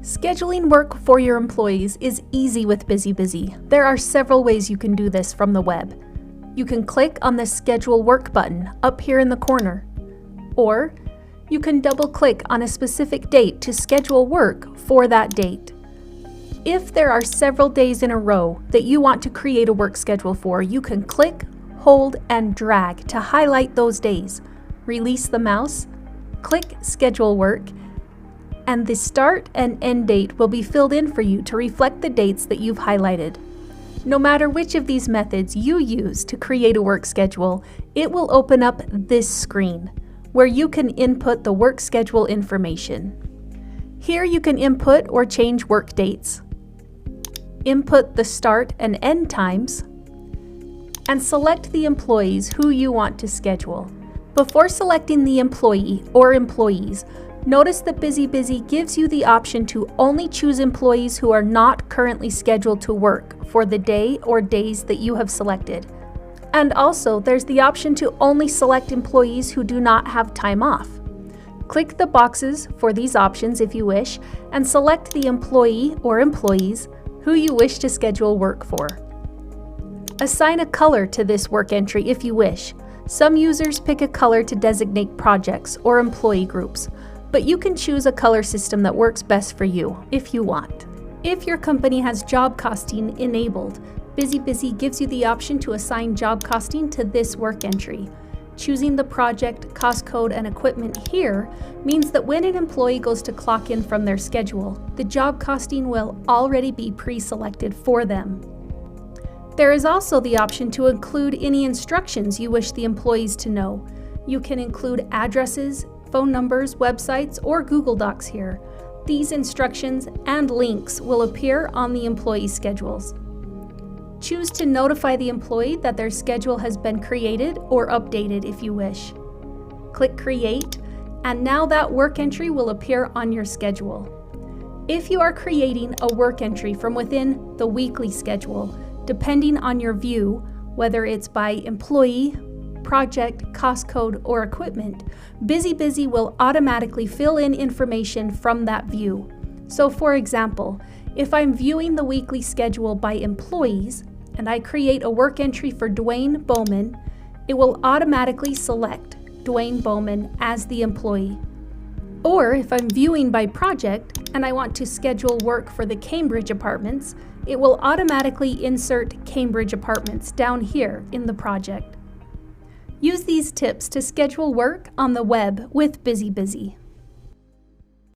Scheduling work for your employees is easy with BusyBusy. There are several ways you can do this from the web. You can click on the Schedule Work button up here in the corner, or you can double-click on a specific date to schedule work for that date. If there are several days in a row that you want to create a work schedule for, you can click, hold, and drag to highlight those days. Release the mouse, click Schedule Work, and the start and end date will be filled in for you to reflect the dates that you've highlighted. No matter which of these methods you use to create a work schedule, it will open up this screen, where you can input the work schedule information. Here you can input or change work dates, input the start and end times, and select the employees who you want to schedule. Before selecting the employee or employees, notice that BusyBusy gives you the option to only choose employees who are not currently scheduled to work for the day or days that you have selected. And also, there's the option to only select employees who do not have time off. Click the boxes for these options if you wish, and select the employee or employees who you wish to schedule work for. Assign a color to this work entry if you wish. Some users pick a color to designate projects or employee groups, but you can choose a color system that works best for you if you want. If your company has job costing enabled, BusyBusy gives you the option to assign job costing to this work entry. Choosing the project, cost code, and equipment here means that when an employee goes to clock in from their schedule, the job costing will already be pre-selected for them. There is also the option to include any instructions you wish the employees to know. You can include addresses, phone numbers, websites, or Google Docs here. These instructions and links will appear on the employee schedules. Choose to notify the employee that their schedule has been created or updated if you wish. Click Create, and now that work entry will appear on your schedule. If you are creating a work entry from within the weekly schedule, depending on your view, whether it's by employee, project, cost code, or equipment, BusyBusy will automatically fill in information from that view. So for example, if I'm viewing the weekly schedule by employees and I create a work entry for Dwayne Bowman, it will automatically select Dwayne Bowman as the employee. Or if I'm viewing by project and I want to schedule work for the Cambridge Apartments, it will automatically insert Cambridge Apartments down here in the project. Use these tips to schedule work on the web with BusyBusy.